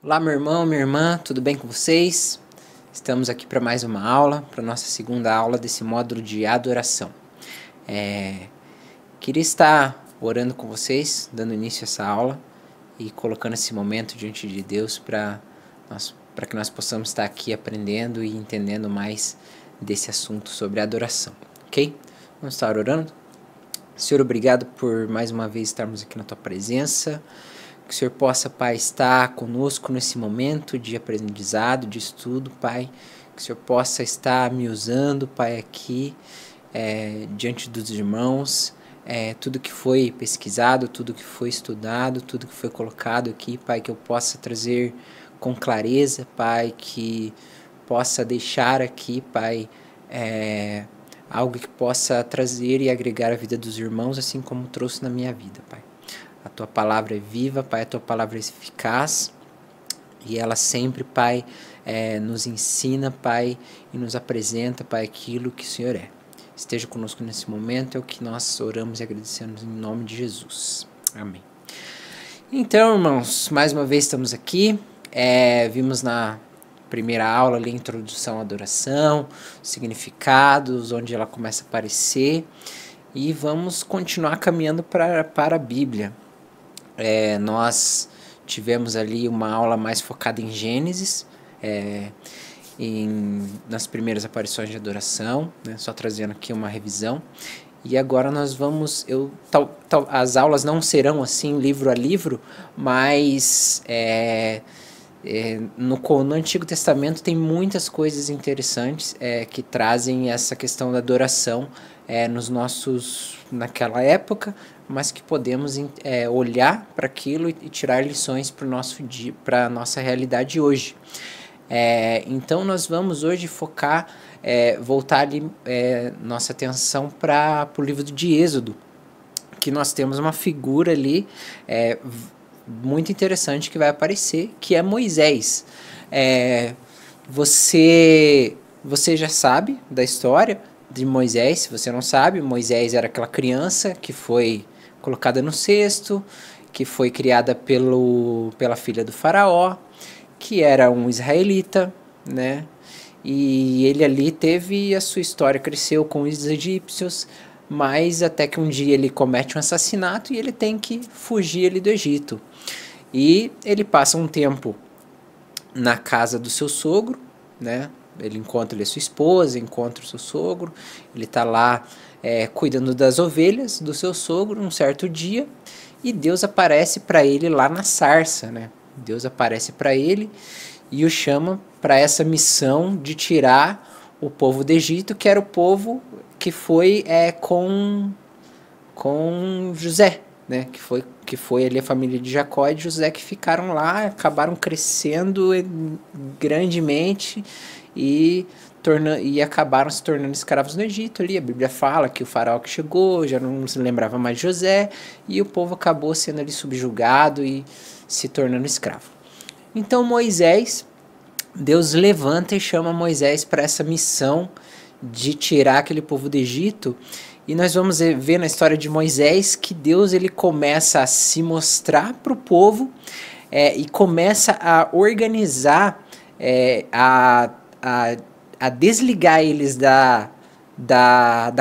Olá, meu irmão, minha irmã, tudo bem com vocês? Estamos aqui para mais uma aula, para nossa segunda aula desse módulo de adoração. Queria estar orando com vocês, dando início a essa aula e colocando esse momento diante de Deus para que nós possamos estar aqui aprendendo e entendendo mais desse assunto sobre adoração, ok? Vamos estar orando? Senhor, obrigado por mais uma vez estarmos aqui na Tua presença. Que o Senhor possa, Pai, estar conosco nesse momento de aprendizado, de estudo, Pai. Que o Senhor possa estar me usando, Pai, aqui diante dos irmãos. Tudo que foi pesquisado, tudo que foi estudado, tudo que foi colocado aqui, Pai, que eu possa trazer com clareza, Pai, que possa deixar aqui, Pai, algo que possa trazer e agregar a vida dos irmãos, assim como trouxe na minha vida, Pai. A Tua palavra é viva, Pai, a Tua palavra é eficaz e ela sempre, Pai, nos ensina, Pai, e nos apresenta, Pai, aquilo que o Senhor é. Esteja conosco nesse momento, é o que nós oramos e agradecemos em nome de Jesus. Amém. Então, irmãos, mais uma vez estamos aqui. Vimos na primeira aula ali a introdução à adoração, significados, onde ela começa a aparecer, e vamos continuar caminhando para a Bíblia. Nós tivemos ali uma aula mais focada em Gênesis, nas primeiras aparições de adoração, né, só trazendo aqui uma revisão. E agora nós vamos, as aulas não serão assim livro a livro, mas no Antigo Testamento tem muitas coisas interessantes que trazem essa questão da adoração naquela época, mas que podemos olhar para aquilo e tirar lições para a nossa realidade hoje. Então nós vamos hoje voltar ali nossa atenção para o livro de Êxodo, que nós temos uma figura ali muito interessante que vai aparecer, que é Moisés. Você já sabe da história de Moisés. Se você não sabe, Moisés era aquela criança que foi colocada no cesto, que foi criada pela filha do faraó, que era um israelita, né? E ele ali teve a sua história, cresceu com os egípcios, mas até que um dia ele comete um assassinato e ele tem que fugir ali do Egito. E ele passa um tempo na casa do seu sogro, né? Ele encontra a sua esposa, encontra o seu sogro, ele está lá cuidando das ovelhas do seu sogro um certo dia, e Deus aparece para ele lá na sarça, né? Deus aparece para ele e o chama para essa missão de tirar o povo do Egito, que era o povo que foi com José, né? Que foi ali a família de Jacó e de José, que ficaram lá, acabaram crescendo grandemente e acabaram se tornando escravos no Egito ali. A Bíblia fala que o faraó que chegou já não se lembrava mais de José, e o povo acabou sendo ali subjugado e se tornando escravo. Então Deus levanta e chama Moisés para essa missão de tirar aquele povo do Egito. E nós vamos ver na história de Moisés que Deus ele começa a se mostrar para o povo e começa a organizar, a desligar eles da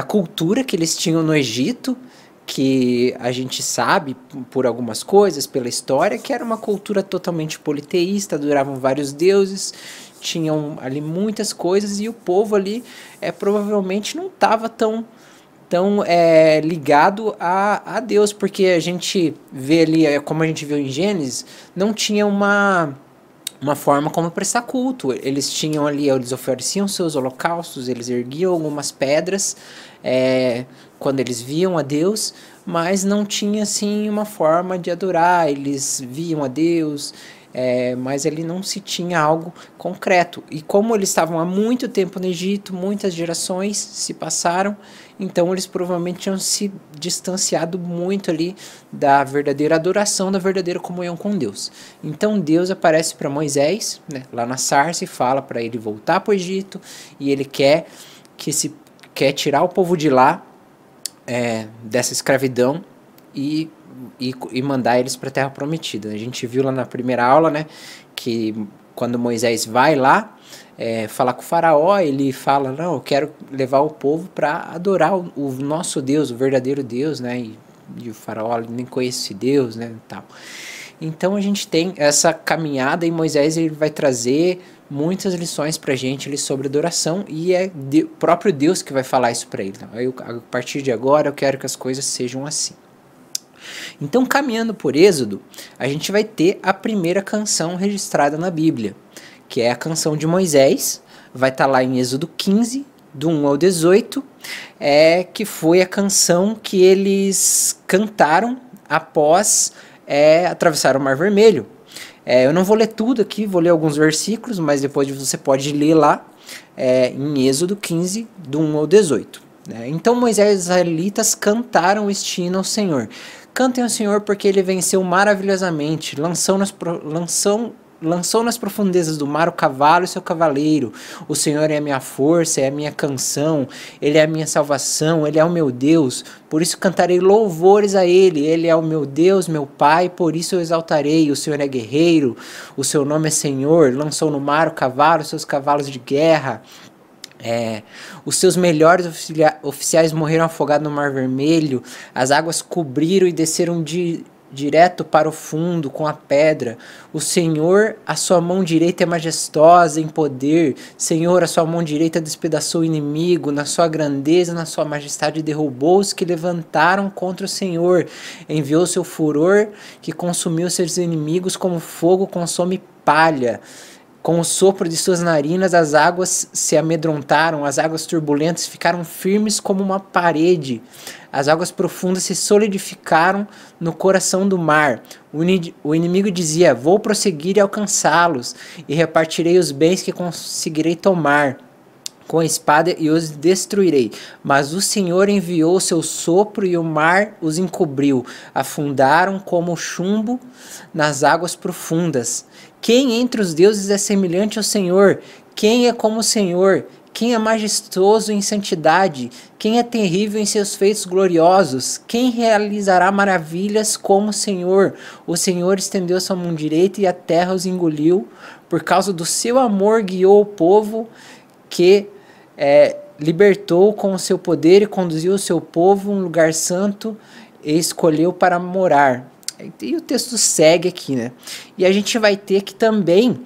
cultura que eles tinham no Egito, que a gente sabe por algumas coisas, pela história, que era uma cultura totalmente politeísta, adoravam vários deuses, tinham ali muitas coisas, e o povo ali provavelmente não estava tão ligado a Deus, porque a gente vê ali, como a gente viu em Gênesis, não tinha uma forma como prestar culto. Eles tinham ali, eles ofereciam seus holocaustos, eles erguiam algumas pedras quando eles viam a Deus, mas não tinha assim uma forma de adorar. Eles viam a Deus, mas ele não se tinha algo concreto. E como eles estavam há muito tempo no Egito, muitas gerações se passaram, então eles provavelmente tinham se distanciado muito ali da verdadeira adoração, da verdadeira comunhão com Deus. Então Deus aparece para Moisés, né, lá na sarça, e fala para ele voltar para o Egito, e ele quer tirar o povo de lá, dessa escravidão, e e mandar eles para a Terra Prometida. A gente viu lá na primeira aula, né, que quando Moisés vai lá falar com o faraó, ele fala, não, eu quero levar o povo para adorar o nosso Deus, o verdadeiro Deus, né, e o faraó nem conhece Deus, né, tal. Então a gente tem essa caminhada e Moisés ele vai trazer muitas lições pra gente ali sobre adoração e é o próprio Deus que vai falar isso para ele. A partir de agora eu quero que as coisas sejam assim. Então, caminhando por Êxodo, a gente vai ter a primeira canção registrada na Bíblia, que é a canção de Moisés, vai estar lá em Êxodo 15, do 1 ao 18, que foi a canção que eles cantaram após atravessar o Mar Vermelho. Eu não vou ler tudo aqui, vou ler alguns versículos, mas depois você pode ler lá em Êxodo 15, do 1 ao 18. Então Moisés e os israelitas cantaram este hino ao Senhor. Cantem ao Senhor porque ele venceu maravilhosamente, lançou nas profundezas do mar o cavalo e seu cavaleiro. O Senhor é a minha força, é a minha canção, Ele é a minha salvação, Ele é o meu Deus. Por isso cantarei louvores a Ele. Ele é o meu Deus, meu Pai, por isso eu exaltarei. O Senhor é guerreiro, o seu nome é Senhor. Lançou no mar o cavalo, seus cavalos de guerra. Os seus melhores oficiais morreram afogados no Mar Vermelho. As águas cobriram e desceram direto para o fundo com a pedra. O Senhor, a sua mão direita é majestosa em poder. Senhor, a sua mão direita despedaçou o inimigo. Na sua grandeza, na sua majestade derrubou os que levantaram contra o Senhor. Enviou seu furor que consumiu seus inimigos como fogo consome palha. Com o sopro de suas narinas, as águas se amedrontaram, as águas turbulentas ficaram firmes como uma parede. As águas profundas se solidificaram no coração do mar. O inimigo dizia, vou prosseguir e alcançá-los, e repartirei os bens que conseguirei tomar com a espada e os destruirei. Mas o Senhor enviou seu sopro e o mar os encobriu. Afundaram como chumbo nas águas profundas. Quem entre os deuses é semelhante ao Senhor? Quem é como o Senhor? Quem é majestoso em santidade? Quem é terrível em seus feitos gloriosos? Quem realizará maravilhas como o Senhor? O Senhor estendeu sua mão direita e a terra os engoliu. Por causa do seu amor guiou o povo que libertou com o seu poder e conduziu o seu povo a um lugar santo e escolheu para morar. E o texto segue aqui, né? E a gente vai ter que também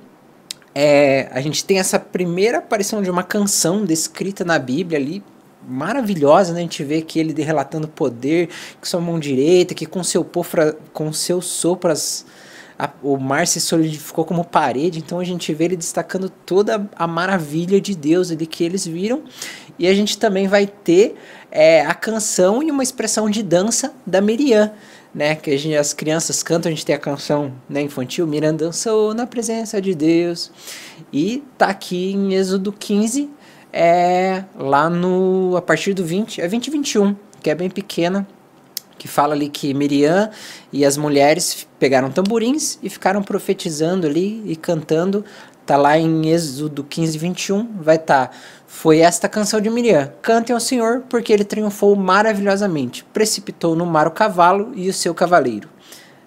a gente tem essa primeira aparição de uma canção descrita na Bíblia ali, maravilhosa, né? A gente vê que ele relatando poder, com sua mão direita, que com seu sopro o mar se solidificou como parede. Então a gente vê ele destacando toda a maravilha de Deus ali que eles viram. E a gente também vai ter a canção e uma expressão de dança da Miriam, né, que as crianças cantam. A gente tem a canção, né, infantil, Miriam dançou na presença de Deus, e tá aqui em Êxodo 15, lá a partir do 20 e 21, que é bem pequena, que fala ali que Miriam e as mulheres pegaram tamborins e ficaram profetizando ali e cantando. Tá lá em Êxodo 15, 21, vai estar. Foi esta canção de Miriam. Cantem ao Senhor, porque ele triunfou maravilhosamente. Precipitou no mar o cavalo e o seu cavaleiro.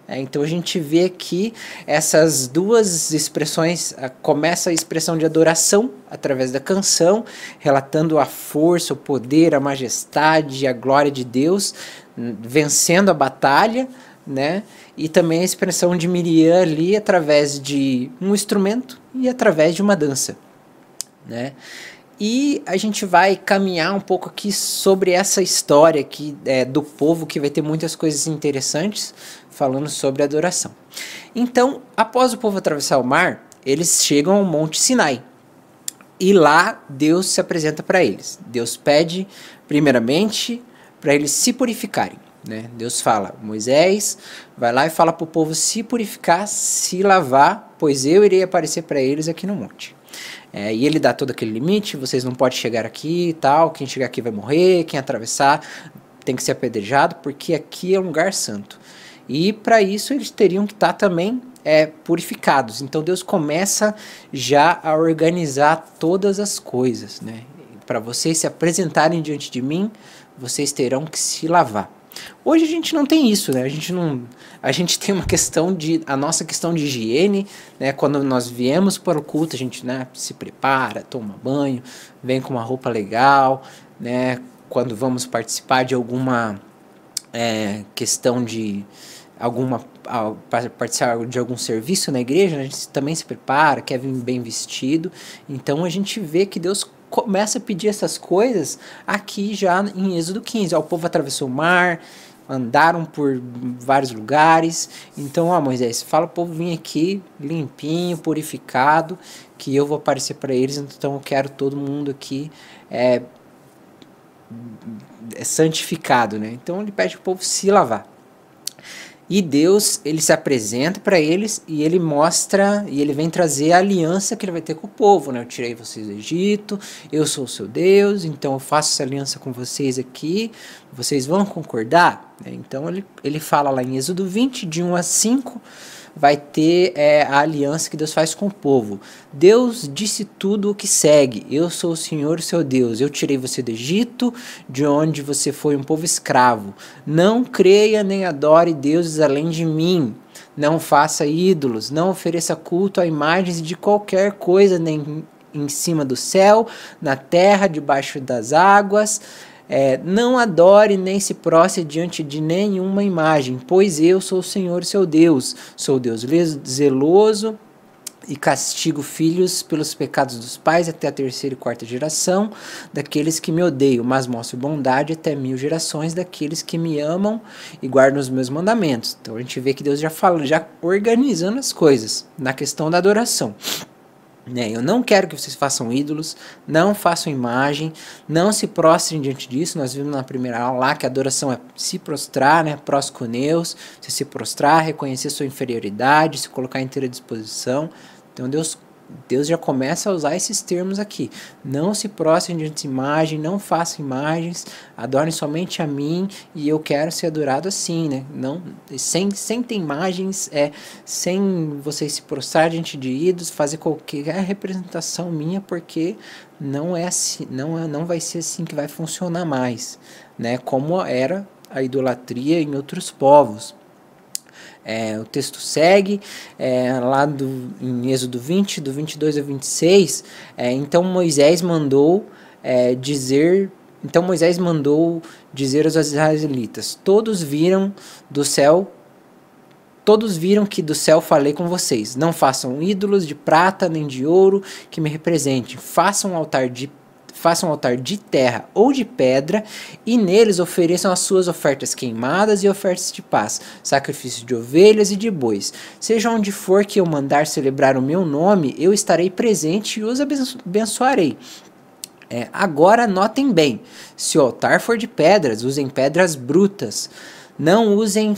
Então a gente vê aqui essas duas expressões. Começa a expressão de adoração através da canção, relatando a força, o poder, a majestade, a glória de Deus, vencendo a batalha, né? E também a expressão de Miriam ali através de um instrumento e através de uma dança, né? E a gente vai caminhar um pouco aqui sobre essa história aqui, do povo, que vai ter muitas coisas interessantes falando sobre adoração. Então, após o povo atravessar o mar, eles chegam ao Monte Sinai. E lá Deus se apresenta para eles. Deus pede, primeiramente, para eles se purificarem, né? Deus fala, Moisés, vai lá e fala para o povo se purificar, se lavar, pois eu irei aparecer para eles aqui no monte. E ele dá todo aquele limite, vocês não podem chegar aqui e tal, quem chegar aqui vai morrer, quem atravessar tem que ser apedrejado, porque aqui é um lugar santo. E para isso eles teriam que estar também purificados. Então Deus começa já a organizar todas as coisas, né? Para vocês se apresentarem diante de mim, vocês terão que se lavar. Hoje a gente não tem isso, né? A gente tem a nossa questão de higiene, né? Quando nós viemos para o culto, a gente, né, se prepara, toma banho, vem com uma roupa legal, né? Quando vamos participar de alguma questão de participar de algum serviço na igreja, a gente também se prepara, quer vir bem vestido. Então a gente vê que Deus começa a pedir essas coisas aqui já em Êxodo 15. O povo atravessou o mar, andaram por vários lugares. Então, Moisés, fala o povo vir aqui limpinho, purificado, que eu vou aparecer para eles. Então eu quero todo mundo aqui santificado, né? Então ele pede para o povo se lavar. E Deus, ele se apresenta para eles e ele mostra, e ele vem trazer a aliança que ele vai ter com o povo, né? Eu tirei vocês do Egito, eu sou o seu Deus, então eu faço essa aliança com vocês aqui, vocês vão concordar? Então ele fala lá em Êxodo 20, de 1 a 5, vai ter a aliança que Deus faz com o povo. Deus disse tudo o que segue: eu sou o Senhor, o seu Deus. Eu tirei você do Egito, de onde você foi um povo escravo. Não creia nem adore deuses além de mim. Não faça ídolos, não ofereça culto a imagens de qualquer coisa, nem em cima do céu, na terra, debaixo das águas. Não adore nem se prostre diante de nenhuma imagem, pois eu sou o Senhor, seu Deus. Sou Deus zeloso e castigo filhos pelos pecados dos pais até a 3ª e 4ª geração daqueles que me odeiam, mas mostro bondade até 1000 gerações daqueles que me amam e guardam os meus mandamentos. Então a gente vê que Deus já organizando as coisas na questão da adoração. Eu não quero que vocês façam ídolos, não façam imagem, não se prostrem diante disso. Nós vimos na primeira aula lá que a adoração é se prostrar, né? Proscuneus, você se prostrar, reconhecer sua inferioridade, se colocar inteira disposição. Então Deus já começa a usar esses termos aqui. Não se prostrem diante de imagem, não façam imagens, adorem somente a mim e eu quero ser adorado assim, né? Não, sem ter imagens, sem vocês se prostrar diante de ídolos, fazer qualquer representação minha, porque não é assim, não vai ser assim que vai funcionar mais, né? Como era a idolatria em outros povos. O texto segue lá em Êxodo 20, do 22 a 26. Então Moisés mandou dizer aos israelitas: todos viram que do céu falei com vocês. Não façam ídolos de prata nem de ouro que me representem. Façam um altar de terra ou de pedra, e neles ofereçam as suas ofertas queimadas e ofertas de paz, sacrifício de ovelhas e de bois. Seja onde for que eu mandar celebrar o meu nome, eu estarei presente e os abençoarei. Agora notem bem: se o altar for de pedras, usem pedras brutas. Não usem,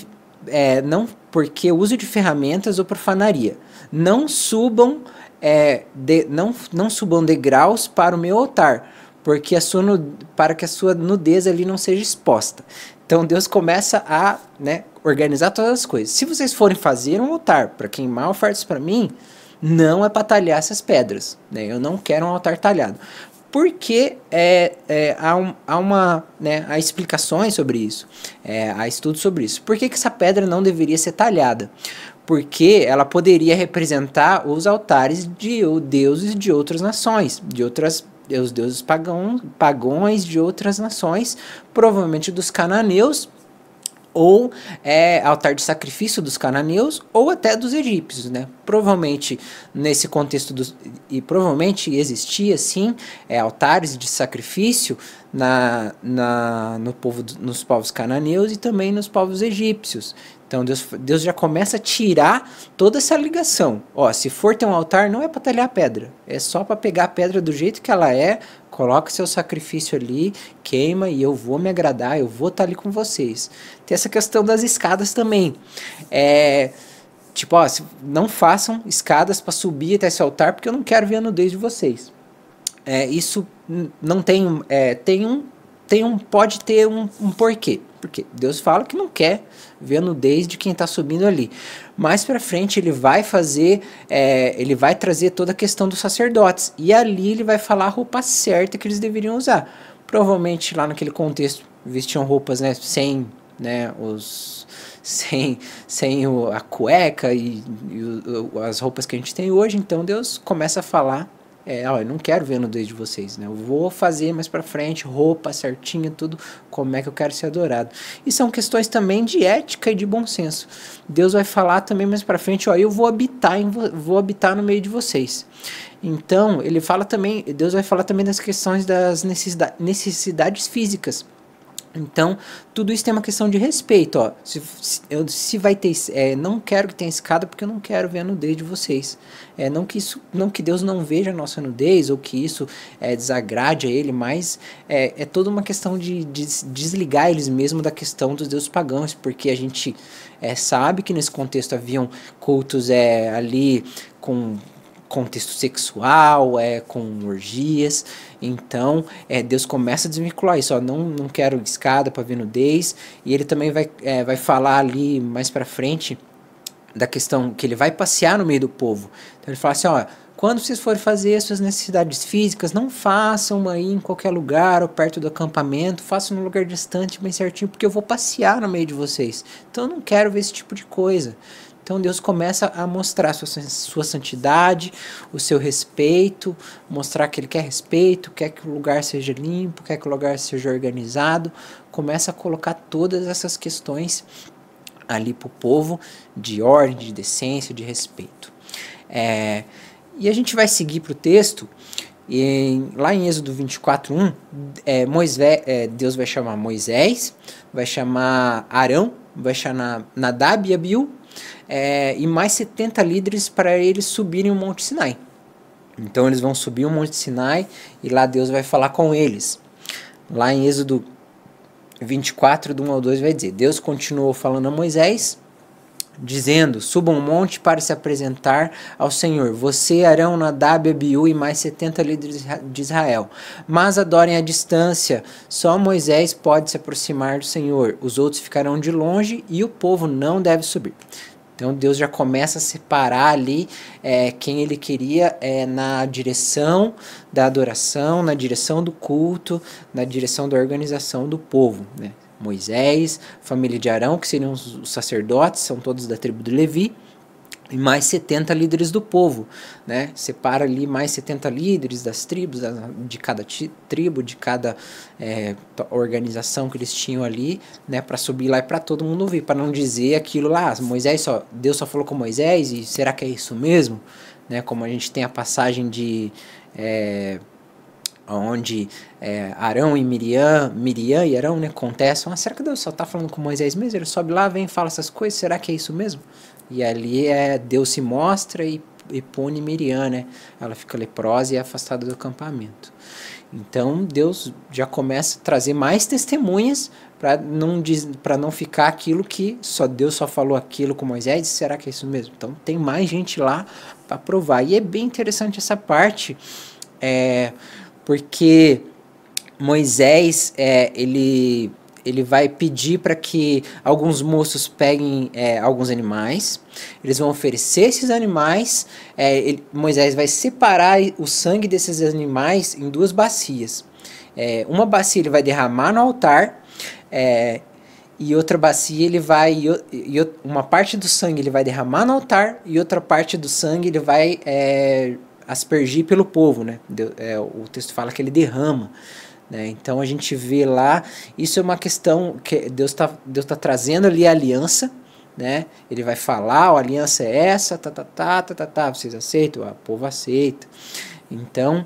porque uso de ferramentas ou profanaria. Não subam não subam degraus para o meu altar, para que a sua nudez ali não seja exposta. Então Deus começa a organizar todas as coisas. Se vocês forem fazer um altar para queimar ofertas para mim, não é para talhar essas pedras, né? Eu não quero um altar talhado. Porque há explicações sobre isso, há estudos sobre isso. Por que essa pedra não deveria ser talhada? Porque ela poderia representar os altares de deuses de outras nações, os deuses pagãos de outras nações, provavelmente dos cananeus, ou altar de sacrifício dos cananeus, ou até dos egípcios, né? Provavelmente nesse contexto provavelmente existia sim altares de sacrifício nos povos cananeus e também nos povos egípcios. Então Deus já começa a tirar toda essa ligação. Se for ter um altar, não é para talhar a pedra, é só para pegar a pedra do jeito que ela coloca seu sacrifício ali, queima e eu vou me agradar, eu vou estar ali com vocês. Tem essa questão das escadas também. Não façam escadas para subir até esse altar, porque eu não quero ver a nudez de vocês. Isso não pode ter um porquê. Porque Deus fala que não quer ver a nudez de quem está subindo ali. Mais para frente ele vai trazer toda a questão dos sacerdotes. E ali ele vai falar a roupa certa que eles deveriam usar. Provavelmente lá naquele contexto vestiam roupas sem né, sem a cueca e as roupas que a gente tem hoje. Então Deus começa a falar, eu não quero ver a nudez de vocês, né? Eu vou fazer mais pra frente, roupa certinha, tudo, como é que eu quero ser adorado. E são questões também de ética e de bom senso. Deus vai falar também mais pra frente, eu vou habitar no meio de vocês. Então, Deus vai falar também das questões das necessidades físicas. Então, tudo isso tem uma questão de respeito, ó. Se vai ter, não quero que tenha escada porque eu não quero ver a nudez de vocês. Não que Deus não veja a nossa nudez ou que isso desagrade a ele, mas é toda uma questão de desligar eles mesmo da questão dos deuses pagãos, porque a gente sabe que nesse contexto haviam cultos ali com contexto sexual, com orgias. Então Deus começa a desvincular isso, não quero escada para ver nudez. E ele também vai falar ali mais para frente da questão que ele vai passear no meio do povo. Então ele fala assim, quando vocês forem fazer as suas necessidades físicas, não façam aí em qualquer lugar ou perto do acampamento, façam num lugar distante, bem certinho, porque eu vou passear no meio de vocês. Então eu não quero ver esse tipo de coisa. Então Deus começa a mostrar sua santidade, o seu respeito, mostrar que ele quer respeito, quer que o lugar seja limpo, quer que o lugar seja organizado. Começa a colocar todas essas questões ali para o povo, de ordem, de decência, de respeito. E a gente vai seguir para o texto, lá em Êxodo 24:1, Deus vai chamar Moisés, vai chamar Arão, vai chamar Nadab e Abiú, e mais 70 líderes para eles subirem o Monte Sinai. Então eles vão subir o Monte Sinai e lá Deus vai falar com eles. Lá em Êxodo 24, do 1 ao 2 vai dizer: Deus continuou falando a Moisés, dizendo: subam o monte para se apresentar ao Senhor, você, Arão, Nadab, Abiú e mais 70 líderes de Israel, mas adorem à distância, só Moisés pode se aproximar do Senhor, os outros ficarão de longe e o povo não deve subir. Então Deus já começa a separar ali quem ele queria na direção da adoração, na direção do culto, na direção da organização do povo, né? Moisés, família de Arão, que seriam os sacerdotes, são todos da tribo de Levi, e mais 70 líderes do povo, né? Separa ali mais 70 líderes das tribos, de cada tribo, de cada organização que eles tinham ali, né? Para subir lá e para todo mundo ouvir, para não dizer aquilo lá, Deus só falou com Moisés, e será que é isso mesmo? Né? Como a gente tem a passagem de... onde Arão e Miriam e Arão, né, contestam, será que Deus só está falando com Moisés mesmo? Ele sobe lá, vem e fala essas coisas, será que é isso mesmo? E ali Deus se mostra e pune Miriam, né? Ela fica leprosa e é afastada do acampamento. Então Deus já começa a trazer mais testemunhas para não ficar aquilo que Deus só falou aquilo com Moisés, será que é isso mesmo? Então tem mais gente lá para provar. E é bem interessante essa parte, porque Moisés ele vai pedir para que alguns moços peguem alguns animais, eles vão oferecer esses animais, Moisés vai separar o sangue desses animais em duas bacias. Uma bacia ele vai derramar no altar, e outra bacia uma parte do sangue ele vai derramar no altar, e outra parte do sangue ele vai aspergir pelo povo, né? O texto fala que ele derrama. Né? Então a gente vê lá, isso é uma questão que Deus tá trazendo ali a aliança, né? Ele vai falar, a aliança é essa, vocês aceitam? O povo aceita. Então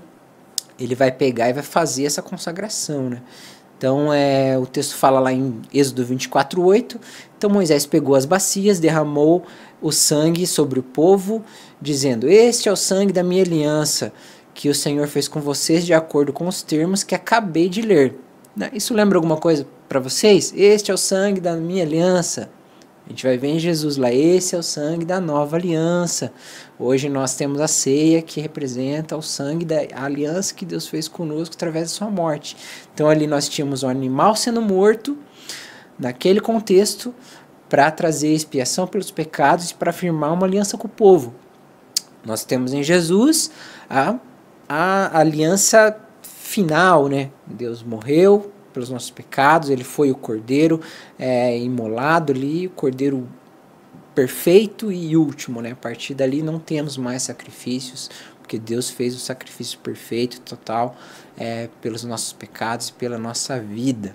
ele vai pegar e vai fazer essa consagração, né? Então o texto fala lá em Êxodo 24:8, então Moisés pegou as bacias, derramou o sangue sobre o povo, dizendo: este é o sangue da minha aliança, que o Senhor fez com vocês de acordo com os termos que acabei de ler. Isso lembra alguma coisa para vocês? Este é o sangue da minha aliança. A gente vai ver em Jesus lá, esse é o sangue da nova aliança. Hoje nós temos a ceia que representa o sangue da aliança que Deus fez conosco através da sua morte. Então ali nós tínhamos um animal sendo morto, naquele contexto, para trazer expiação pelos pecados e para firmar uma aliança com o povo. Nós temos em Jesus a aliança final, né? Deus morreu pelos nossos pecados, ele foi o cordeiro imolado ali, o cordeiro perfeito e último, né? A partir dali não temos mais sacrifícios, porque Deus fez o sacrifício perfeito, total, pelos nossos pecados e pela nossa vida,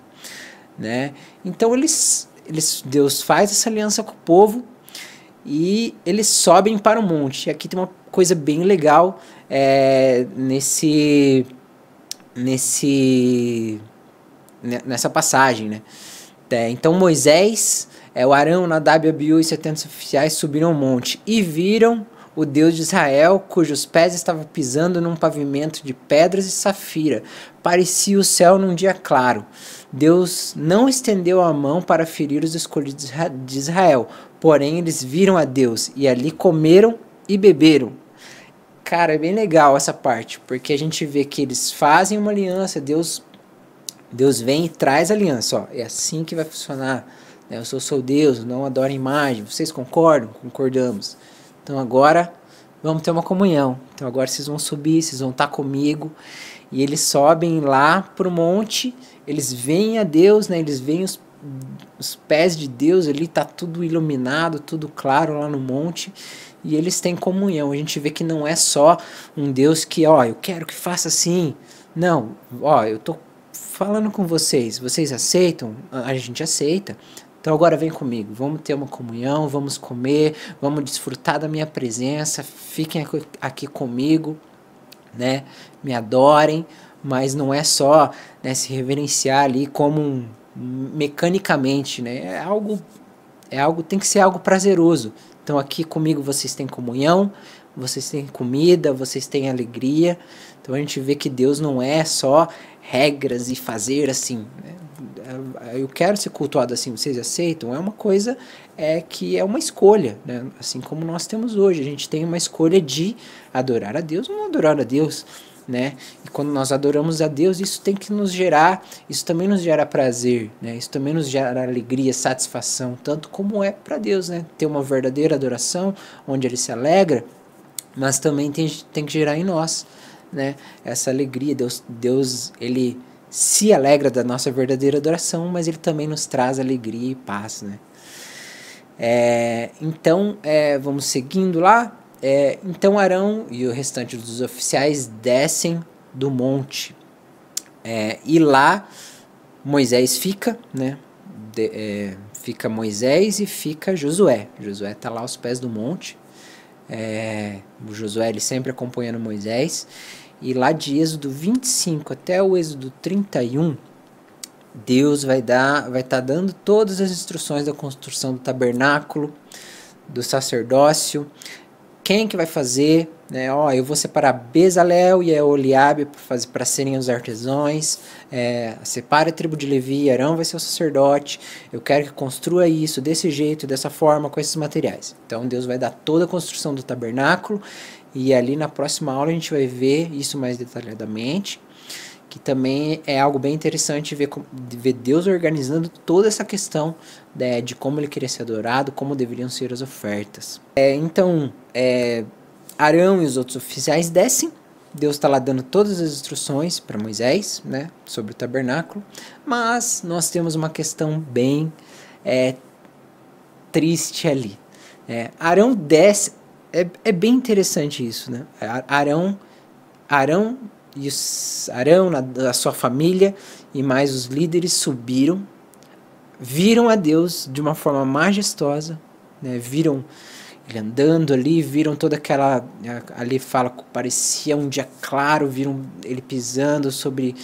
né? Então Deus faz essa aliança com o povo e eles sobem para o monte. E aqui tem uma coisa bem legal nessa passagem, né? Então Moisés, o Arão, Nadab, Abiú e 70 oficiais subiram ao monte e viram o Deus de Israel, cujos pés estavam pisando num pavimento de pedras e safira. Parecia o céu num dia claro. Deus não estendeu a mão para ferir os escolhidos de Israel, porém eles viram a Deus e ali comeram e beberam. Cara, é bem legal essa parte, porque a gente vê que eles fazem uma aliança, Deus vem e traz a aliança, ó, é assim que vai funcionar, né? Eu sou Deus, não adoro imagem, vocês concordam? Concordamos. Então agora vamos ter uma comunhão, então agora vocês vão subir, vocês vão estar comigo, e eles sobem lá para o monte, eles veem a Deus, né? Eles veem os pés de Deus ali, tá tudo iluminado, tudo claro lá no monte, e eles têm comunhão. A gente vê que não é só um Deus que, ó, eu quero que faça assim, não, ó, eu tô falando com vocês aceitam? A gente aceita. Então agora vem comigo, vamos ter uma comunhão, vamos comer, vamos desfrutar da minha presença, fiquem aqui comigo, né? Me adorem, mas não é só, né, se reverenciar ali como mecanicamente, né? Tem que ser algo prazeroso. Então aqui comigo vocês têm comunhão, vocês têm comida, vocês têm alegria. Então a gente vê que Deus não é só regras e fazer assim, né? Eu quero ser cultuado assim, vocês aceitam? É uma coisa que é uma escolha, né? Assim como nós temos hoje, a gente tem uma escolha de adorar a Deus ou não adorar a Deus, né? E quando nós adoramos a Deus, isso tem que nos gerar, isso também nos gera prazer, né? Isso também nos gera alegria, satisfação, tanto como é para Deus, né? Ter uma verdadeira adoração, onde Ele se alegra, mas também tem que gerar em nós, né? Essa alegria. Deus, Ele se alegra da nossa verdadeira adoração, mas Ele também nos traz alegria e paz, né? Então, vamos seguindo lá. Então Arão e o restante dos oficiais descem do monte, e lá Moisés fica, né? Fica Moisés e fica Josué. Josué está lá aos pés do monte. O Josué ele sempre acompanhando Moisés. E lá de Êxodo 25 até o Êxodo 31, Deus vai estar dando todas as instruções da construção do tabernáculo, do sacerdócio, quem que vai fazer, né? Eu vou separar Bezalel e Oliabe para serem os artesãos, separa a tribo de Levi, Arão vai ser o sacerdote, eu quero que construa isso desse jeito, dessa forma, com esses materiais. Então Deus vai dar toda a construção do tabernáculo, e ali na próxima aula a gente vai ver isso mais detalhadamente, que também é algo bem interessante ver Deus organizando toda essa questão, de como Ele queria ser adorado, como deveriam ser as ofertas. Então, Arão e os outros oficiais descem, Deus está lá dando todas as instruções para Moisés, né, sobre o tabernáculo, mas nós temos uma questão bem triste ali. Arão desce, é bem interessante isso, né? Arão e Arão, a sua família e mais os líderes subiram, viram a Deus de uma forma majestosa, né? Viram ele andando ali, viram toda aquela, ali fala que parecia um dia claro, viram ele pisando sobre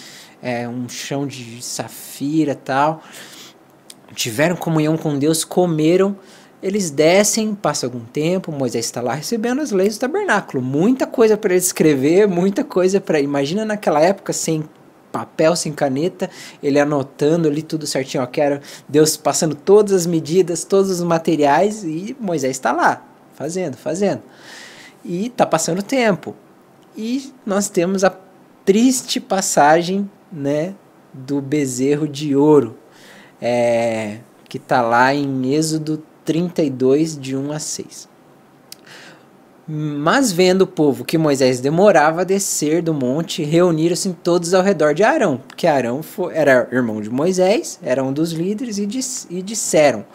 um chão de safira e tal, tiveram comunhão com Deus, comeram. Eles descem, passa algum tempo, Moisés está lá recebendo as leis do tabernáculo. Muita coisa para ele escrever, muita coisa para... Imagina naquela época, sem papel, sem caneta, ele anotando ali tudo certinho. Quero Deus passando todas as medidas, todos os materiais, e Moisés está lá, fazendo. E está passando o tempo. E nós temos a triste passagem, né, do bezerro de ouro, que está lá em Êxodo 32, de 1 a 6. Mas vendo o povo que Moisés demorava a descer do monte, reuniram-se todos ao redor de Arão, porque Arão era irmão de Moisés, era um dos líderes, e disseram: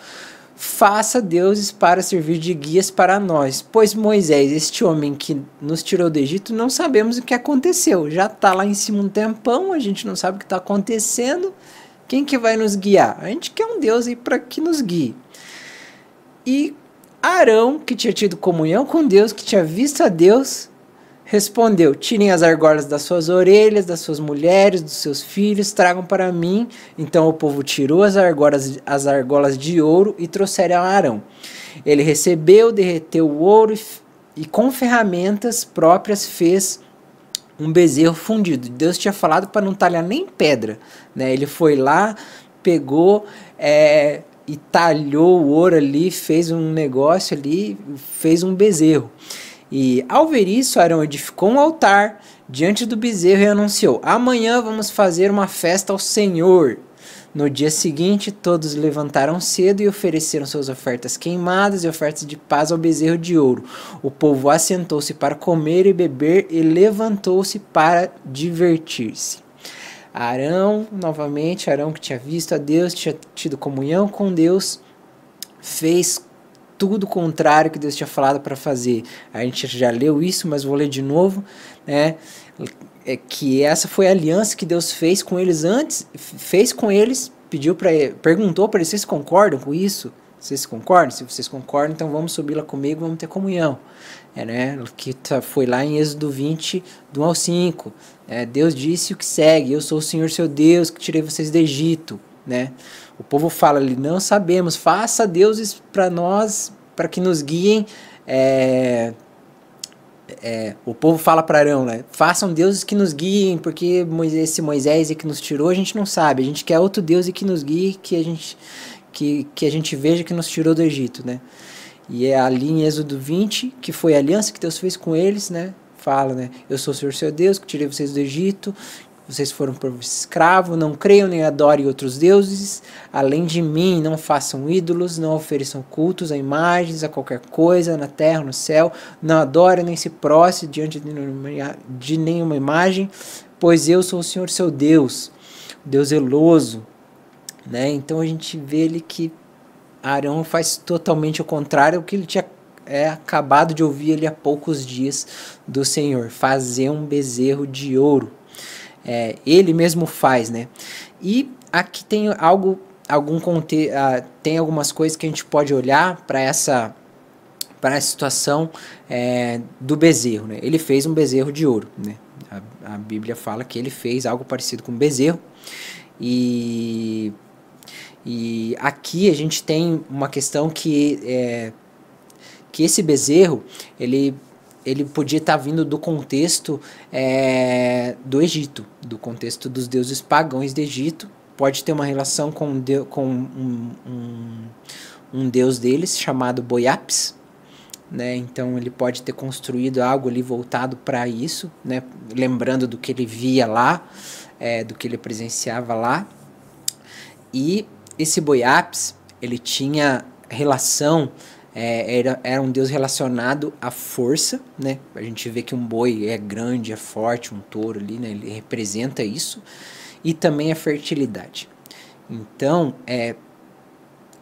faça deuses para servir de guias para nós, pois Moisés, este homem que nos tirou do Egito, não sabemos o que aconteceu. Já está lá em cima um tempão, a gente não sabe o que está acontecendo. Quem que vai nos guiar? A gente quer um Deus aí para que nos guie. E Arão, que tinha tido comunhão com Deus, que tinha visto a Deus, respondeu: tirem as argolas das suas orelhas, das suas mulheres, dos seus filhos, tragam para mim. Então o povo tirou as argolas de ouro e trouxeram a Arão. Ele recebeu, derreteu o ouro e com ferramentas próprias fez um bezerro fundido. Deus tinha falado para não talhar nem pedra, né? Ele foi lá, pegou e talhou o ouro ali, fez um negócio ali, fez um bezerro. E ao ver isso, Arão edificou um altar diante do bezerro e anunciou: amanhã vamos fazer uma festa ao Senhor. No dia seguinte, todos levantaram cedo e ofereceram suas ofertas queimadas e ofertas de paz ao bezerro de ouro. O povo assentou-se para comer e beber e levantou-se para divertir-se. Arão, novamente, Arão que tinha visto a Deus, tinha tido comunhão com Deus, fez tudo o contrário que Deus tinha falado para fazer. A gente já leu isso, mas vou ler de novo, né? Que essa foi a aliança que Deus fez com eles antes, perguntou para eles: vocês concordam com isso? Vocês concordam? Se vocês concordam, então vamos subir lá comigo, vamos ter comunhão. Né? Que foi lá em Êxodo 20, do 1 ao 5. Deus disse o que segue: eu sou o Senhor seu Deus, que tirei vocês do Egito. Né? O povo fala ali: não sabemos, faça deuses para nós, para que nos guiem. O povo fala para Arão, né? Façam deuses que nos guiem, porque esse Moisés que nos tirou, a gente não sabe. A gente quer outro Deus que nos guie, que a gente veja que nos tirou do Egito, né? E é ali em Êxodo 20, que foi a aliança que Deus fez com eles, né? Fala, né? Eu sou o Senhor seu Deus, que tirei vocês do Egito. Vocês foram por escravo, não creiam nem adorem outros deuses. Além de mim, não façam ídolos, não ofereçam cultos a imagens, a qualquer coisa, na terra, no céu. Não adorem nem se prostrem diante de nenhuma imagem, pois eu sou o Senhor seu Deus, Deus zeloso. Né? Então a gente vê ali que Arão faz totalmente o contrário do que ele tinha acabado de ouvir ali há poucos dias do Senhor: fazer um bezerro de ouro. Ele mesmo faz, né? E aqui tem tem algumas coisas que a gente pode olhar para essa situação do bezerro, né? Ele fez um bezerro de ouro, né? A Bíblia fala que ele fez algo parecido com um bezerro. E aqui a gente tem uma questão que esse bezerro, ele podia estar vindo do contexto do Egito, do contexto dos deuses pagãos do Egito. Pode ter uma relação com um deus deles chamado Boiapis, né? Então ele pode ter construído algo ali voltado para isso, né? Lembrando do que ele via lá, do que ele presenciava lá. E esse Boiapis, ele tinha relação, era um deus relacionado à força, né? A gente vê que um boi é grande, é forte, um touro ali, né? Ele representa isso. E também a fertilidade. Então,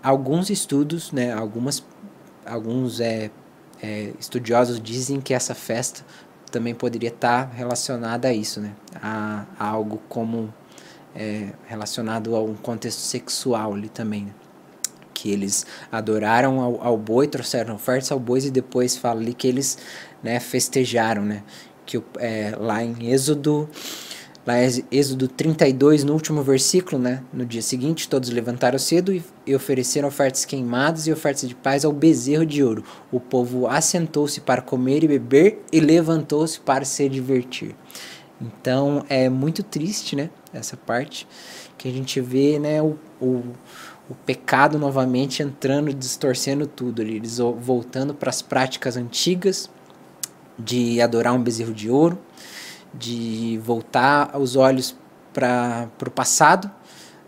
alguns estudos, né? Alguns estudiosos dizem que essa festa também poderia estar relacionada a isso, né? A algo como relacionado a um contexto sexual ali também, né? Que eles adoraram ao boi, trouxeram ofertas ao boi e depois fala ali que eles, né, festejaram, né? Que lá em Êxodo 32, no último versículo, né? No dia seguinte, todos levantaram cedo e ofereceram ofertas queimadas e ofertas de paz ao bezerro de ouro. O povo assentou-se para comer e beber e levantou-se para se divertir. Então, é muito triste, né? Essa parte que a gente vê, né? O pecado novamente entrando, distorcendo tudo. Eles voltando para as práticas antigas de adorar um bezerro de ouro, de voltar os olhos para o passado,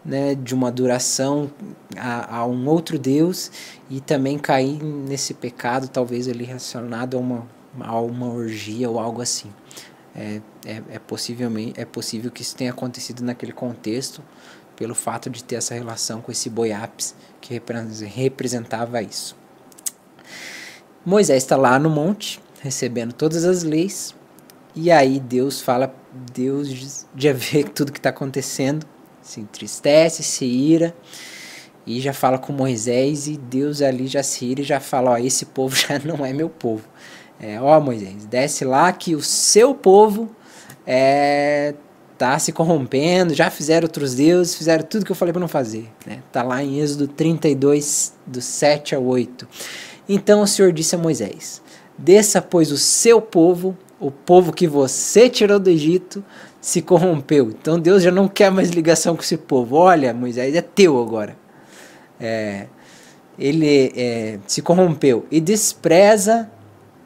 né, de uma adoração a um outro Deus, e também cair nesse pecado, talvez ali relacionado uma orgia ou algo assim. É possível que isso tenha acontecido naquele contexto, pelo fato de ter essa relação com esse boi ápis que representava isso. Moisés está lá no monte, recebendo todas as leis, e aí Deus já vê tudo que está acontecendo, se entristece, se ira, e já fala com Moisés, e Deus ali já se ira e já fala, ó, esse povo já não é meu povo. Ó Moisés, desce lá que o seu povo tá se corrompendo, já fizeram outros deuses, fizeram tudo que eu falei para não fazer. Né? Tá lá em Êxodo 32, do 7 ao 8. Então o Senhor disse a Moisés, desça pois o seu povo, o povo que você tirou do Egito, se corrompeu. Então Deus já não quer mais ligação com esse povo. Olha, Moisés, é teu agora. Ele se corrompeu e despreza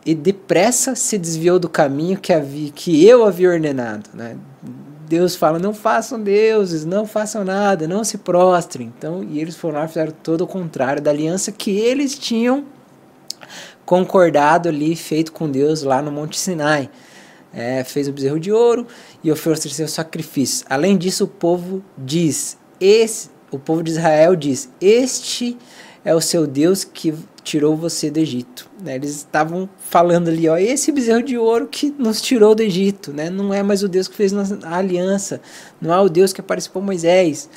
e depressa se desviou do caminho que eu havia ordenado. Né? Deus fala, não façam deuses, não façam nada, não se prostrem. Então, e eles foram lá e fizeram todo o contrário da aliança que eles tinham concordado ali, feito com Deus lá no Monte Sinai. Fez o bezerro de ouro e ofereceu sacrifícios. Além disso, o povo de Israel diz, este é o seu Deus que tirou você do Egito. Né? Eles estavam falando ali, ó, esse bezerro de ouro que nos tirou do Egito, né? Não é mais o Deus que fez a aliança, não é o Deus que apareceu para Moisés,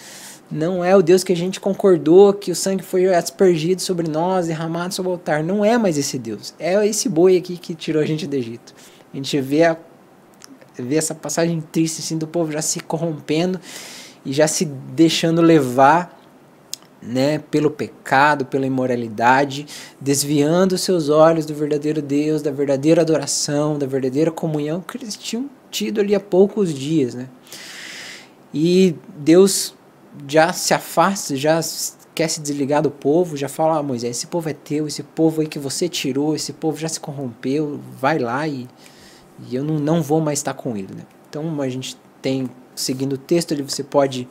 não é o Deus que a gente concordou que o sangue foi aspergido sobre nós, derramado sobre o altar, não é mais esse Deus, é esse boi aqui que tirou a gente do Egito. A gente vê essa passagem triste assim, do povo já se corrompendo e já se deixando levar, né, pelo pecado, pela imoralidade, desviando seus olhos do verdadeiro Deus, da verdadeira adoração, da verdadeira comunhão que eles tinham tido ali há poucos dias, né? E Deus já se afasta, já quer se desligar do povo, já fala, Moisés, esse povo é teu, esse povo aí que você tirou, esse povo já se corrompeu, vai lá e eu não vou mais estar com ele, né? Então a gente tem, seguindo o texto ali, você pode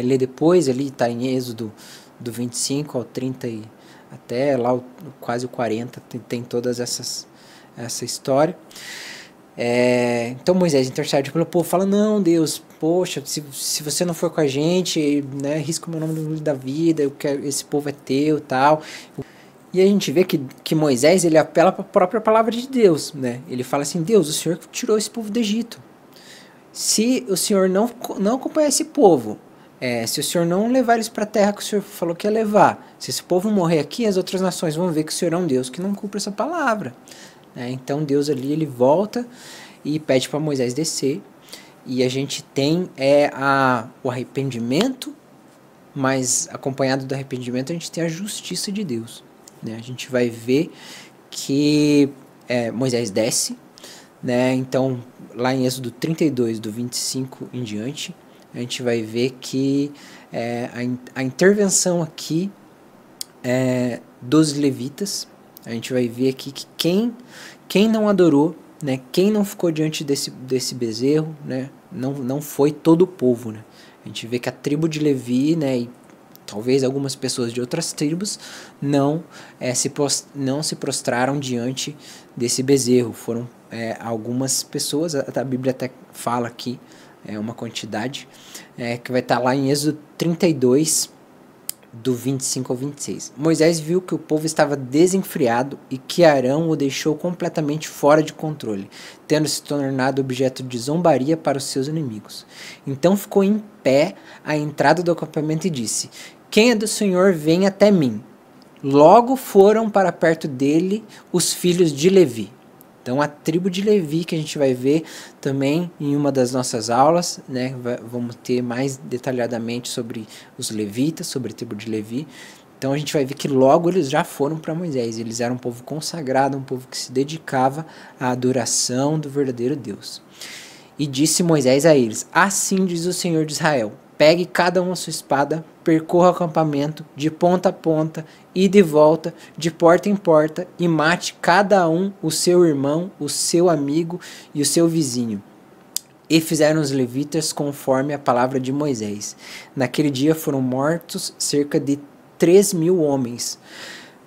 ler depois, ali está em Êxodo do 25 ao 30 e até lá quase o 40, tem todas essa história. Então Moisés intercede pelo povo, fala, não Deus, poxa, se você não for com a gente, né, risca o meu nome no livro da vida, esse povo é teu, tal. E a gente vê que Moisés, ele apela para a própria palavra de Deus, né? Ele fala assim, Deus, o Senhor tirou esse povo do Egito. Se o Senhor não acompanhar esse povo, se o Senhor não levar eles para a terra que o Senhor falou que ia levar, se esse povo morrer aqui, as outras nações vão ver que o Senhor é um Deus que não cumpre essa palavra. Então Deus ali, ele volta e pede para Moisés descer, e a gente tem o arrependimento, mas acompanhado do arrependimento a gente tem a justiça de Deus. Né? A gente vai ver que Moisés desce, né? Então lá em Êxodo 32, do 25 em diante, a gente vai ver que a intervenção aqui dos levitas, a gente vai ver aqui que quem não adorou, né, quem não ficou diante desse bezerro, né, não foi todo o povo. Né? A gente vê que a tribo de Levi, né, e talvez algumas pessoas de outras tribos não se prostraram diante desse bezerro. Foram algumas pessoas, a Bíblia até fala aqui, uma quantidade, que vai estar lá em Êxodo 32, do 25 ao 26. Moisés viu que o povo estava desenfreado e que Arão o deixou completamente fora de controle, tendo se tornado objeto de zombaria para os seus inimigos. Então ficou em pé à entrada do acampamento e disse, quem é do Senhor, vem até mim. Logo foram para perto dele os filhos de Levi. Então a tribo de Levi, que a gente vai ver também em uma das nossas aulas, né? Vamos ter mais detalhadamente sobre os levitas, sobre a tribo de Levi. Então a gente vai ver que logo eles já foram para Moisés. Eles eram um povo consagrado, um povo que se dedicava à adoração do verdadeiro Deus. E disse Moisés a eles, assim diz o Senhor de Israel, pegue cada um a sua espada, percorra o acampamento de ponta a ponta e de volta, de porta em porta, e mate cada um o seu irmão, o seu amigo e o seu vizinho. E fizeram os levitas conforme a palavra de Moisés. Naquele dia foram mortos cerca de 3.000 homens.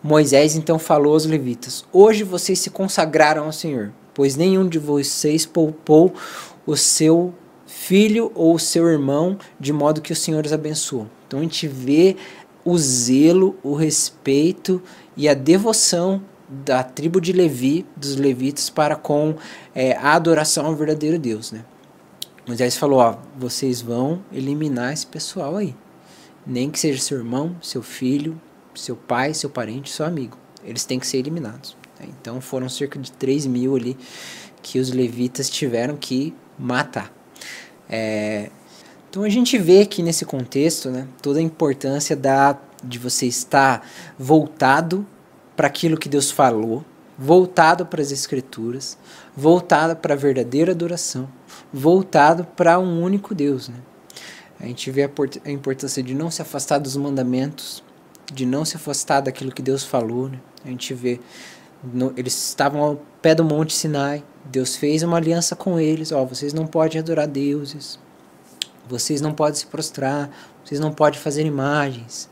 Moisés então falou aos levitas: hoje vocês se consagraram ao Senhor, pois nenhum de vocês poupou o seu filho ou o seu irmão, de modo que o Senhor os abençoou. Então a gente vê o zelo, o respeito e a devoção da tribo de Levi, dos levitas, para com a adoração ao verdadeiro Deus, né? Moisés falou: ó, vocês vão eliminar esse pessoal aí, nem que seja seu irmão, seu filho, seu pai, seu parente, seu amigo, eles têm que ser eliminados. Então foram cerca de 3.000 ali que os levitas tiveram que matar. Então a gente vê aqui nesse contexto, né, toda a importância de você estar voltado para aquilo que Deus falou, voltado para as Escrituras, voltado para a verdadeira adoração, voltado para um único Deus, né? A gente vê a importância de não se afastar dos mandamentos, de não se afastar daquilo que Deus falou, né? A gente vê, eles estavam ao pé do Monte Sinai, Deus fez uma aliança com eles: ó, vocês não podem adorar deuses, vocês não podem se prostrar, vocês não podem fazer imagens,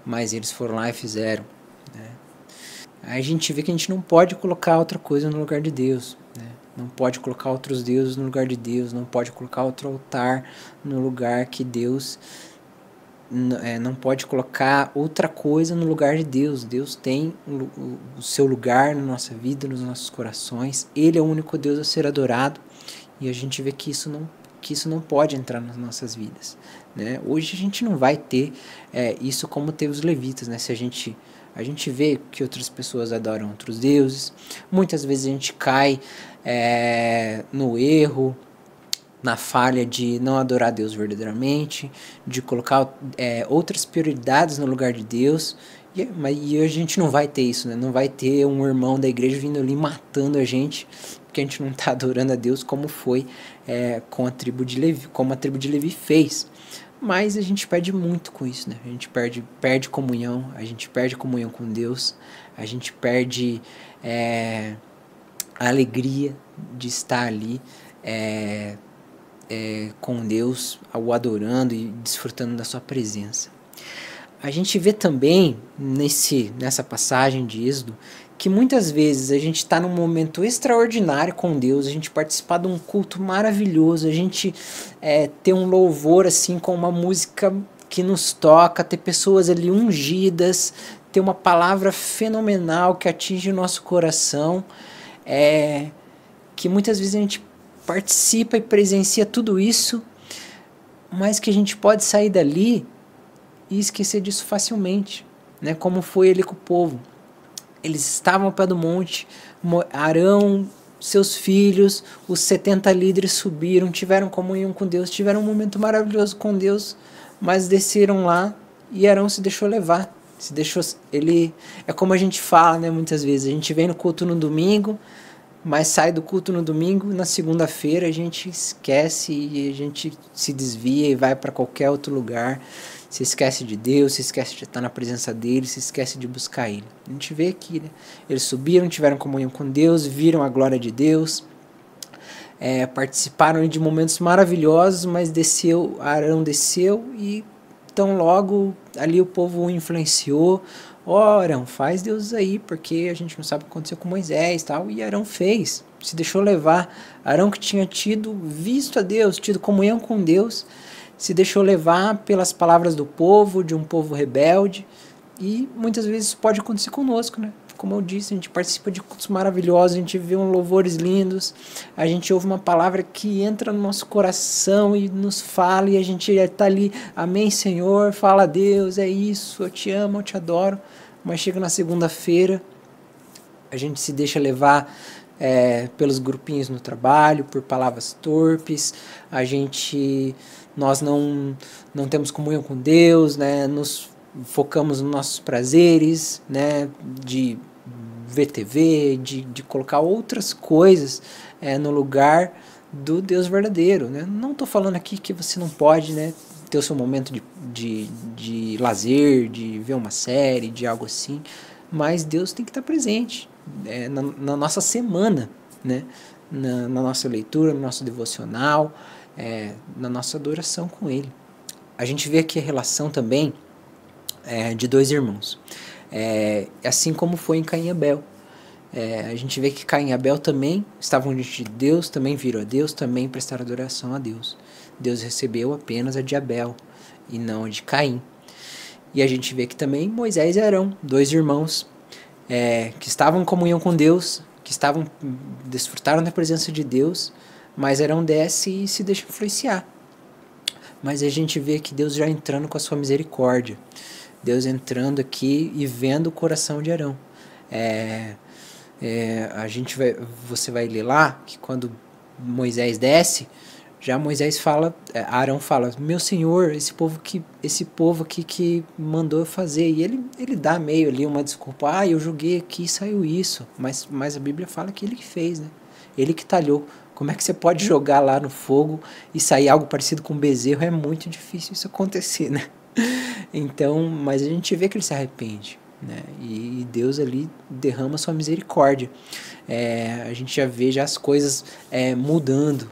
mas eles foram lá e fizeram, né? Aí a gente vê que a gente não pode colocar outra coisa no lugar de Deus, né? Não pode colocar outros deuses no lugar de Deus, não pode colocar outro altar no lugar que Deus... não pode colocar outra coisa no lugar de Deus. Deus tem o seu lugar na nossa vida, nos nossos corações. Ele é o único Deus a ser adorado, e a gente vê que isso não pode entrar nas nossas vidas, né? Hoje a gente não vai ter isso como teve os levitas, né? Se a gente vê que outras pessoas adoram outros deuses, muitas vezes a gente cai no erro, na falha de não adorar Deus verdadeiramente, de colocar outras prioridades no lugar de Deus. E a gente não vai ter isso, né? Não vai ter um irmão da igreja vindo ali matando a gente, porque a gente não está adorando a Deus como foi com a tribo de Levi, como a tribo de Levi fez. Mas a gente perde muito com isso, né? A gente perde comunhão, a gente perde comunhão com Deus, a gente perde a alegria de estar ali com Deus, o adorando e desfrutando da sua presença. A gente vê também nessa passagem de Êxodo que muitas vezes a gente está num momento extraordinário com Deus, a gente participar de um culto maravilhoso, a gente ter um louvor assim com uma música que nos toca, ter pessoas ali ungidas, ter uma palavra fenomenal que atinge o nosso coração, que muitas vezes a gente participa e presencia tudo isso, mas que a gente pode sair dali e esquecer disso facilmente, né? Como foi ele com o povo. Eles estavam ao pé do monte, Arão, seus filhos, os 70 líderes subiram, tiveram comunhão com Deus, tiveram um momento maravilhoso com Deus, mas desceram lá e Arão se deixou levar. É como a gente fala, né, muitas vezes, a gente vem no culto no domingo, mas sai do culto no domingo, na segunda-feira a gente esquece e a gente se desvia e vai para qualquer outro lugar, se esquece de Deus, se esquece de estar na presença dele, se esquece de buscar ele. A gente vê aqui, né? Eles subiram, tiveram comunhão com Deus, viram a glória de Deus, participaram de momentos maravilhosos, mas Arão desceu e tão logo ali o povo o influenciou. Arão, faz Deus aí, porque a gente não sabe o que aconteceu com Moisés e tal. E Arão fez, se deixou levar. Arão, que tinha visto a Deus, tido comunhão com Deus, se deixou levar pelas palavras do povo, de um povo rebelde. E muitas vezes isso pode acontecer conosco, né? Como eu disse, a gente participa de cultos maravilhosos, a gente vê louvores lindos, a gente ouve uma palavra que entra no nosso coração e nos fala, e a gente está ali: amém, Senhor, fala a Deus, é isso, eu te amo, eu te adoro. Mas chega na segunda-feira, a gente se deixa levar pelos grupinhos no trabalho, por palavras torpes, nós não temos comunhão com Deus, né? Nos focamos nos nossos prazeres, né? De ver TV, de colocar outras coisas no lugar do Deus verdadeiro, né? Não estou falando aqui que você não pode, né, ter o seu momento de lazer, de ver uma série, de algo assim, mas Deus tem que estar presente na nossa semana, né? Na nossa leitura, no nosso devocional, na nossa adoração com Ele. A gente vê aqui a relação também de dois irmãos. Assim como foi em Caim e Abel. A gente vê que Caim e Abel também estavam diante de Deus, também viram a Deus, também prestaram adoração a Deus. Deus recebeu apenas a de Abel e não a de Caim. E a gente vê que também Moisés e Arão, dois irmãos que estavam em comunhão com Deus, que desfrutaram da presença de Deus, mas Arão desce e se deixa influenciar. Mas a gente vê que Deus já entrando com a sua misericórdia, Deus entrando aqui e vendo o coração de Arão. Você vai ler lá que quando Moisés desce, já Moisés fala, Arão fala, meu senhor, esse povo aqui que mandou eu fazer. E ele dá meio ali uma desculpa, eu joguei aqui e saiu isso. Mas a Bíblia fala que ele que fez, né? Ele que talhou. Como é que você pode jogar lá no fogo e sair algo parecido com um bezerro? É muito difícil isso acontecer, né? Então, mas a gente vê que ele se arrepende, né? E Deus ali derrama sua misericórdia. A gente já vê as coisas mudando.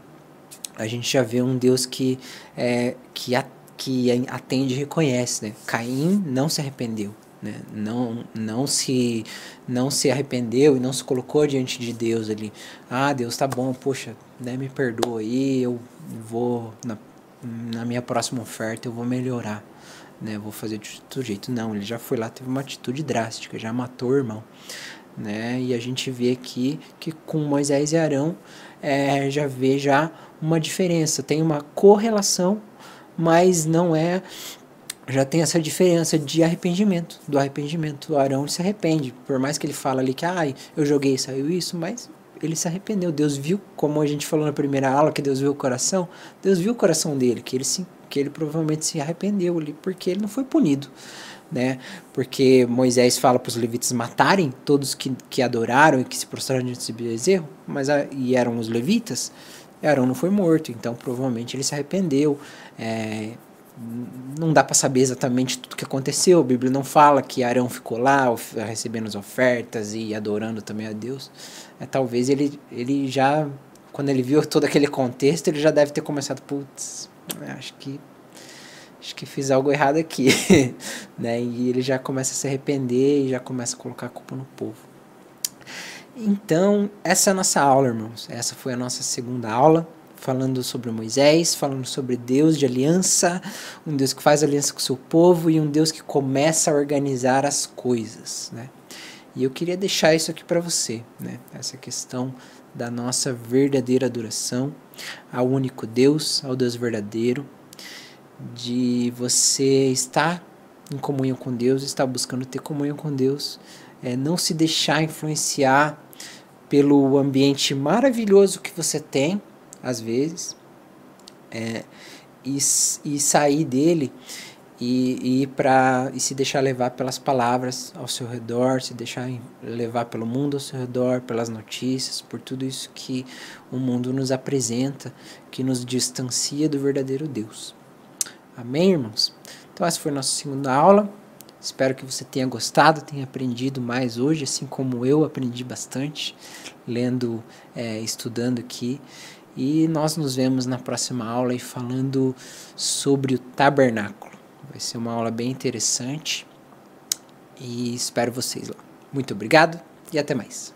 A gente já vê um Deus que atende e reconhece, né? Caim não se arrependeu, né? Não se arrependeu e não se colocou diante de Deus ali. Deus, tá bom, poxa, né, me perdoa aí, eu vou na minha próxima oferta eu vou melhorar, né? Vou fazer de outro jeito. Não, ele já foi lá, teve uma atitude drástica, já matou o irmão, né? E a gente vê aqui que com Moisés e Arão já vê uma diferença, tem uma correlação, mas não já tem essa diferença de arrependimento, do arrependimento. O Arão se arrepende, por mais que ele fala ali que eu joguei e saiu isso, mas ele se arrependeu. Deus viu, como a gente falou na primeira aula, que Deus viu o coração. Deus viu o coração dele, que ele provavelmente se arrependeu ali, porque ele não foi punido, né? Porque Moisés fala para os levitas matarem todos que adoraram e que se prostraram diante desse bezerro, e eram os levitas. Arão não foi morto, então provavelmente ele se arrependeu. Não dá para saber exatamente tudo que aconteceu. A Bíblia não fala que Arão ficou lá recebendo as ofertas e adorando também a Deus. Talvez ele já, quando ele viu todo aquele contexto, ele já deve ter começado, acho que fiz algo errado aqui, né? E ele já começa a se arrepender e já começa a colocar a culpa no povo. Então, essa é a nossa aula, irmãos. Essa foi a nossa segunda aula, falando sobre Moisés, falando sobre Deus de aliança, um Deus que faz aliança com o seu povo e um Deus que começa a organizar as coisas, né? E eu queria deixar isso aqui para você, né? Essa questão da nossa verdadeira adoração ao único Deus, ao Deus verdadeiro, de você estar em comunhão com Deus, estar buscando ter comunhão com Deus, não se deixar influenciar pelo ambiente maravilhoso que você tem, às vezes, e sair dele e se deixar levar pelas palavras ao seu redor, se deixar levar pelo mundo ao seu redor, pelas notícias, por tudo isso que o mundo nos apresenta, que nos distancia do verdadeiro Deus. Amém, irmãos? Então essa foi a nossa segunda aula. Espero que você tenha gostado, tenha aprendido mais hoje, assim como eu aprendi bastante, lendo, estudando aqui. E nós nos vemos na próxima aula e falando sobre o tabernáculo. Vai ser uma aula bem interessante e espero vocês lá. Muito obrigado e até mais.